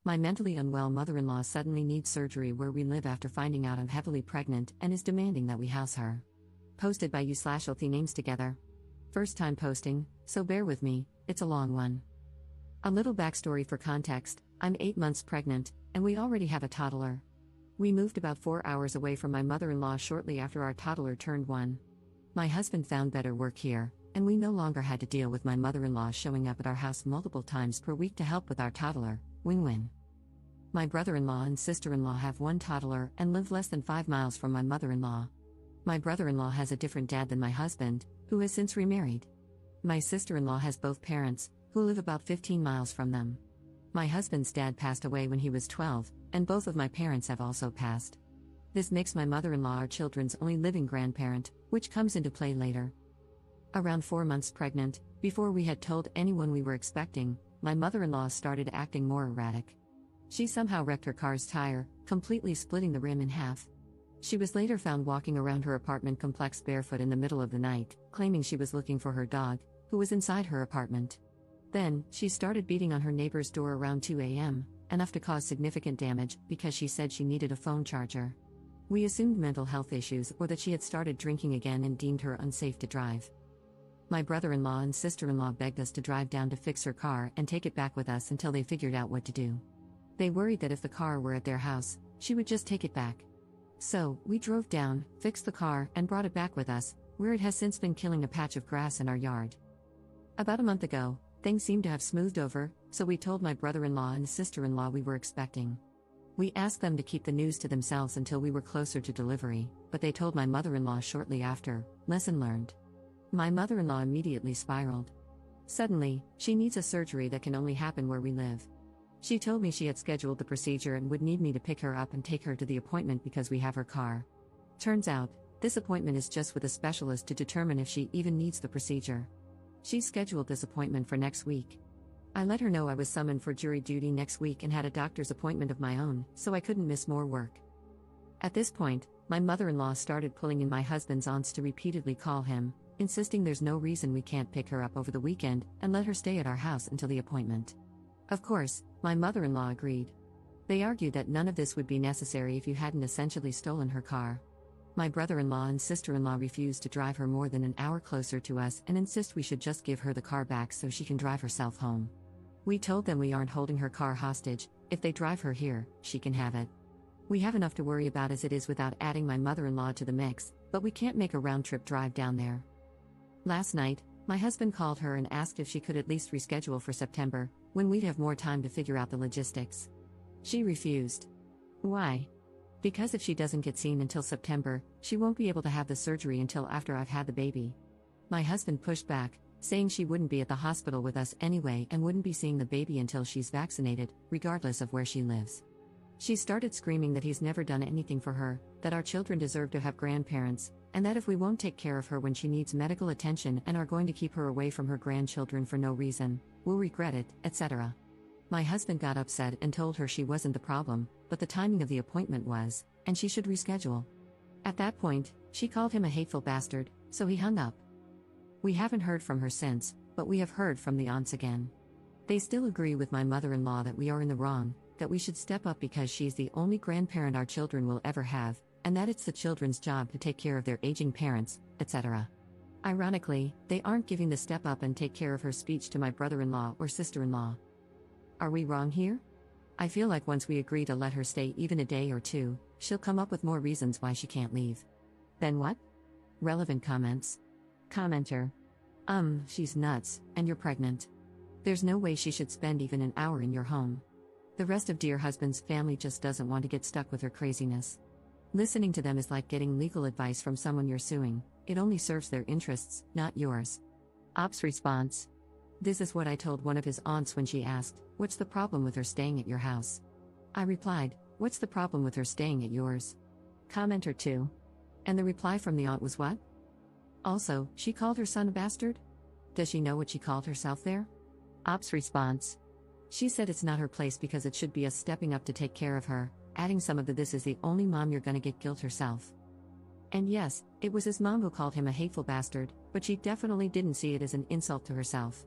My mentally unwell mother-in-law suddenly needs surgery where we live after finding out I'm heavily pregnant and is demanding that we house her. Posted by you/Althea names together. First time posting, so bear with me, it's a long one. A little backstory for context: I'm 8 months pregnant, and we already have a toddler. We moved about 4 hours away from my mother-in-law shortly after our toddler turned 1. My husband found better work here, and we no longer had to deal with my mother-in-law showing up at our house multiple times per week to help with our toddler. Win-win. My brother-in-law and sister-in-law have 1 toddler and live less than 5 miles from my mother-in-law. My brother-in-law has a different dad than my husband, who has since remarried. My sister-in-law has both parents, who live about 15 miles from them. My husband's dad passed away when he was 12, and both of my parents have also passed. This makes my mother-in-law our children's only living grandparent, which comes into play later. Around 4 months pregnant, before we had told anyone we were expecting, my mother-in-law started acting more erratic. She somehow wrecked her car's tire, completely splitting the rim in half. She was later found walking around her apartment complex barefoot in the middle of the night, claiming she was looking for her dog, who was inside her apartment. Then, she started beating on her neighbor's door around 2 a.m., enough to cause significant damage because she said she needed a phone charger. We assumed mental health issues or that she had started drinking again and deemed her unsafe to drive. My brother-in-law and sister-in-law begged us to drive down to fix her car and take it back with us until they figured out what to do. They worried that if the car were at their house, she would just take it back. So, we drove down, fixed the car, and brought it back with us, where it has since been killing a patch of grass in our yard. About a month ago, things seemed to have smoothed over, so we told my brother-in-law and sister-in-law we were expecting. We asked them to keep the news to themselves until we were closer to delivery, but they told my mother-in-law shortly after. Lesson learned. My mother-in-law immediately spiraled. Suddenly, she needs a surgery that can only happen where we live. She told me she had scheduled the procedure and would need me to pick her up and take her to the appointment because we have her car. Turns out, this appointment is just with a specialist to determine if she even needs the procedure. She scheduled this appointment for next week. I let her know I was summoned for jury duty next week and had a doctor's appointment of my own, so I couldn't miss more work. At this point, my mother-in-law started pulling in my husband's aunts to repeatedly call him, insisting there's no reason we can't pick her up over the weekend and let her stay at our house until the appointment. Of course, my mother-in-law agreed. They argued that none of this would be necessary if you hadn't essentially stolen her car. My brother-in-law and sister-in-law refused to drive her more than an hour closer to us and insist we should just give her the car back so she can drive herself home. We told them we aren't holding her car hostage. If they drive her here, she can have it. We have enough to worry about as it is without adding my mother-in-law to the mix, but we can't make a round-trip drive down there. Last night, my husband called her and asked if she could at least reschedule for September, when we'd have more time to figure out the logistics. She refused. Why? Because if she doesn't get seen until September, she won't be able to have the surgery until after I've had the baby. My husband pushed back, saying she wouldn't be at the hospital with us anyway and wouldn't be seeing the baby until she's vaccinated, regardless of where she lives. She started screaming that he's never done anything for her, that our children deserve to have grandparents, and that if we won't take care of her when she needs medical attention and are going to keep her away from her grandchildren for no reason, we'll regret it, etc. My husband got upset and told her she wasn't the problem, but the timing of the appointment was, and she should reschedule. At that point, she called him a hateful bastard, so he hung up. We haven't heard from her since, but we have heard from the aunts again. They still agree with my mother-in-law that we are in the wrong, that we should step up because she's the only grandparent our children will ever have, and that it's the children's job to take care of their aging parents, etc. Ironically, they aren't giving the step up and take care of her speech to my brother-in-law or sister-in-law. Are we wrong here? I feel like once we agree to let her stay even a day or two, she'll come up with more reasons why she can't leave. Then what? Relevant comments. Commenter. She's nuts, and you're pregnant. There's no way she should spend even an hour in your home. The rest of dear husband's family just doesn't want to get stuck with her craziness. Listening to them is like getting legal advice from someone you're suing. It only serves their interests, not yours. Op's response. This is what I told one of his aunts when she asked, "What's the problem with her staying at your house?" I replied, "What's the problem with her staying at yours?" Commenter 2. And the reply from the aunt was what? Also, she called her son a bastard? Does she know what she called herself there? Op's response. She said it's not her place because it should be us stepping up to take care of her, adding some of the "this is the only mom you're gonna get" guilt herself. And yes, it was his mom who called him a hateful bastard, but she definitely didn't see it as an insult to herself.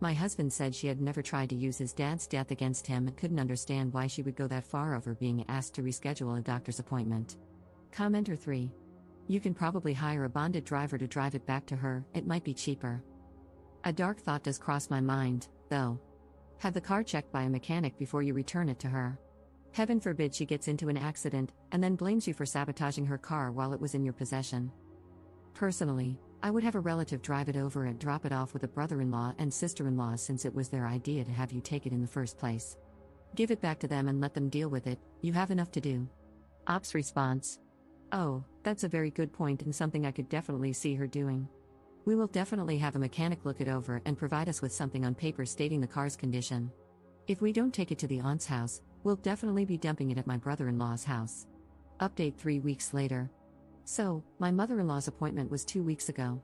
My husband said she had never tried to use his dad's death against him and couldn't understand why she would go that far over being asked to reschedule a doctor's appointment. Commenter 3. You can probably hire a bonded driver to drive it back to her, it might be cheaper. A dark thought does cross my mind, though. Have the car checked by a mechanic before you return it to her. Heaven forbid she gets into an accident, and then blames you for sabotaging her car while it was in your possession. Personally, I would have a relative drive it over and drop it off with a brother-in-law and sister-in-law since it was their idea to have you take it in the first place. Give it back to them and let them deal with it, you have enough to do. Ops response. Oh, that's a very good point and something I could definitely see her doing. We will definitely have a mechanic look it over and provide us with something on paper stating the car's condition. If we don't take it to the aunt's house, we'll definitely be dumping it at my brother-in-law's house. Update 3 weeks later. So, my mother-in-law's appointment was 2 weeks ago.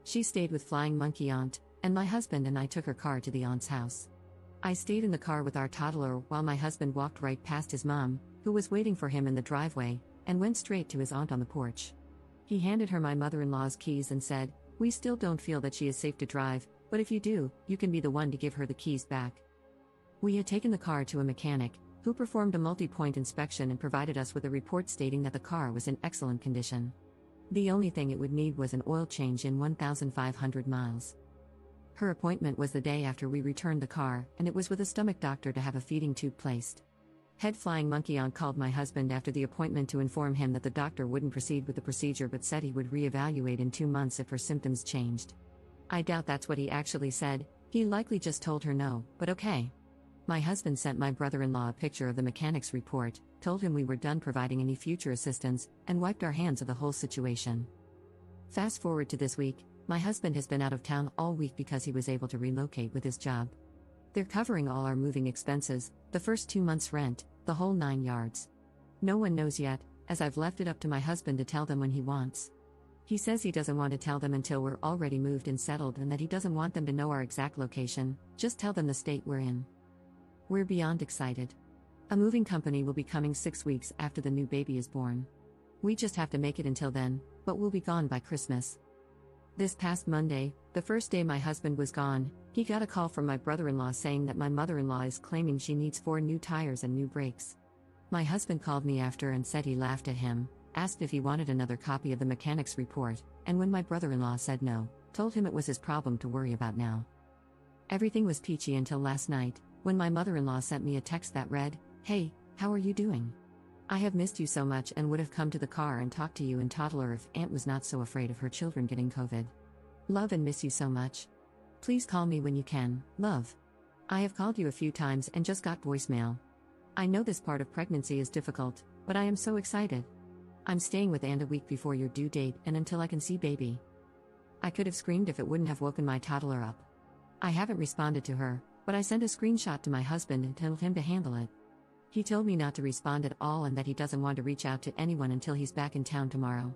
She stayed with Flying Monkey Aunt, and my husband and I took her car to the aunt's house. I stayed in the car with our toddler while my husband walked right past his mom, who was waiting for him in the driveway, and went straight to his aunt on the porch. He handed her my mother-in-law's keys and said, "We still don't feel that she is safe to drive, but if you do, you can be the one to give her the keys back." We had taken the car to a mechanic, who performed a multi-point inspection and provided us with a report stating that the car was in excellent condition. The only thing it would need was an oil change in 1,500 miles. Her appointment was the day after we returned the car, and it was with a stomach doctor to have a feeding tube placed. Head Flying Monkey Aunt called my husband after the appointment to inform him that the doctor wouldn't proceed with the procedure but said he would reevaluate in 2 months if her symptoms changed. I doubt that's what he actually said, he likely just told her no, but okay. My husband sent my brother-in-law a picture of the mechanic's report, told him we were done providing any future assistance, and wiped our hands of the whole situation. Fast forward to this week, my husband has been out of town all week because he was able to relocate with his job. They're covering all our moving expenses, the first 2 months' rent, the whole 9 yards. No one knows yet, as I've left it up to my husband to tell them when he wants. He says he doesn't want to tell them until we're already moved and settled and that he doesn't want them to know our exact location, just tell them the state we're in. We're beyond excited. A moving company will be coming 6 weeks after the new baby is born. We just have to make it until then, but we'll be gone by Christmas. This past Monday, the first day my husband was gone, he got a call from my brother-in-law saying that my mother-in-law is claiming she needs 4 new tires and new brakes. My husband called me after and said he laughed at him, asked if he wanted another copy of the mechanic's report, and when my brother-in-law said no, told him it was his problem to worry about now. Everything was peachy until last night, when my mother-in-law sent me a text that read, "Hey, how are you doing? I have missed you so much and would have come to the car and talked to you and toddler if Aunt was not so afraid of her children getting COVID. Love and miss you so much. Please call me when you can, love. I have called you a few times and just got voicemail. I know this part of pregnancy is difficult, but I am so excited. I'm staying with Aunt a week before your due date and until I can see baby." I could have screamed if it wouldn't have woken my toddler up. I haven't responded to her, but I sent a screenshot to my husband and told him to handle it. He told me not to respond at all and that he doesn't want to reach out to anyone until he's back in town tomorrow.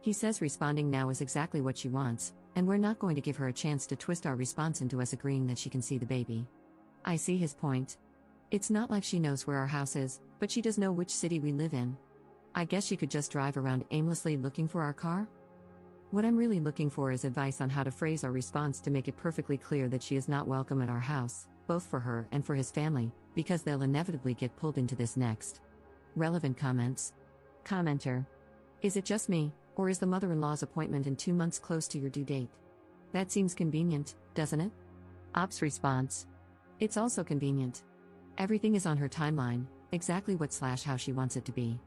He says responding now is exactly what she wants, and we're not going to give her a chance to twist our response into us agreeing that she can see the baby. I see his point. It's not like she knows where our house is, but she does know which city we live in. I guess she could just drive around aimlessly looking for our car? What I'm really looking for is advice on how to phrase our response to make it perfectly clear that she is not welcome at our house, both for her and for his family, because they'll inevitably get pulled into this next. Relevant comments. Commenter. Is it just me, or is the mother-in-law's appointment in 2 months close to your due date? That seems convenient, doesn't it? Ops response. It's also convenient. Everything is on her timeline, exactly what/how she wants it to be.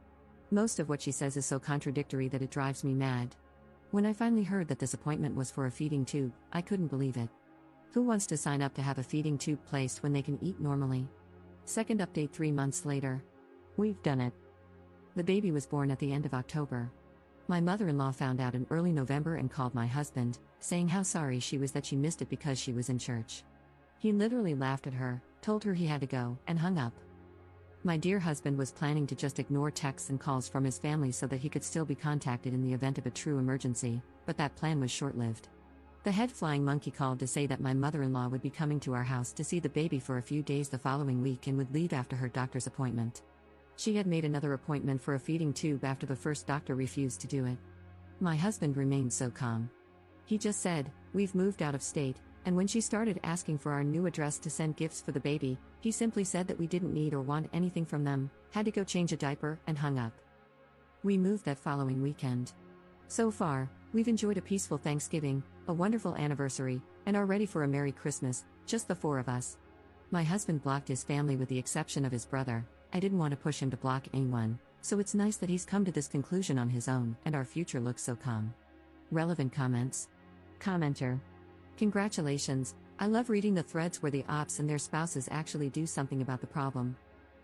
Most of what she says is so contradictory that it drives me mad. When I finally heard that this appointment was for a feeding tube, I couldn't believe it. Who wants to sign up to have a feeding tube placed when they can eat normally? Second update 3 months later. We've done it. The baby was born at the end of October. My mother-in-law found out in early November and called my husband, saying how sorry she was that she missed it because she was in church. He literally laughed at her, told her he had to go, and hung up. My dear husband was planning to just ignore texts and calls from his family so that he could still be contacted in the event of a true emergency, but that plan was short-lived. The head Flying Monkey called to say that my mother-in-law would be coming to our house to see the baby for a few days the following week and would leave after her doctor's appointment. She had made another appointment for a feeding tube after the first doctor refused to do it. My husband remained so calm. He just said, "We've moved out of state, and when she started asking for our new address to send gifts for the baby, he simply said that we didn't need or want anything from them, had to go change a diaper, and hung up. We moved that following weekend. So far, we've enjoyed a peaceful Thanksgiving, a wonderful anniversary, and are ready for a Merry Christmas, just the four of us. My husband blocked his family with the exception of his brother. I didn't want to push him to block anyone, so it's nice that he's come to this conclusion on his own, and our future looks so calm. Relevant comments. Commenter. Congratulations, I love reading the threads where the ops and their spouses actually do something about the problem.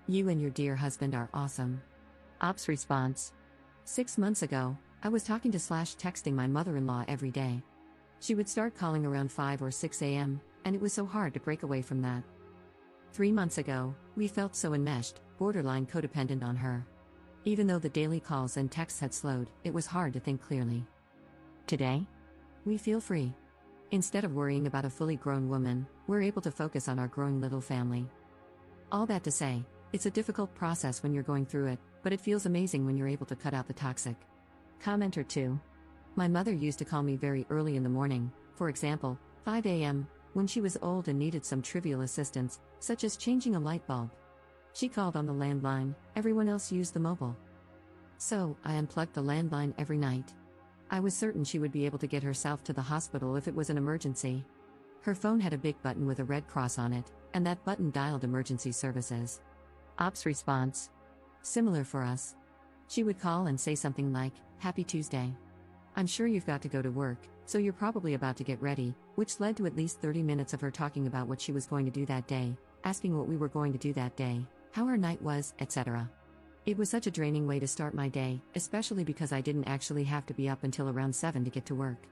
You and your dear husband are awesome. Ops response. 6 months ago, I was talking to / texting my mother-in-law every day. She would start calling around 5 or 6 a.m., and it was so hard to break away from that. 3 months ago, we felt so enmeshed, borderline codependent on her. Even though the daily calls and texts had slowed, it was hard to think clearly. Today? We feel free. Instead of worrying about a fully grown woman, we're able to focus on our growing little family. All that to say, it's a difficult process when you're going through it, but it feels amazing when you're able to cut out the toxic. Commenter 2. My mother used to call me very early in the morning, for example, 5 a.m., when she was old and needed some trivial assistance, such as changing a light bulb. She called on the landline, everyone else used the mobile. So, I unplugged the landline every night. I was certain she would be able to get herself to the hospital if it was an emergency. Her phone had a big button with a red cross on it, and that button dialed emergency services. Ops response. Similar for us. She would call and say something like, "Happy Tuesday. I'm sure you've got to go to work, so you're probably about to get ready," which led to at least 30 minutes of her talking about what she was going to do that day, asking what we were going to do that day, how our night was, etc. It was such a draining way to start my day, especially because I didn't actually have to be up until around 7 to get to work.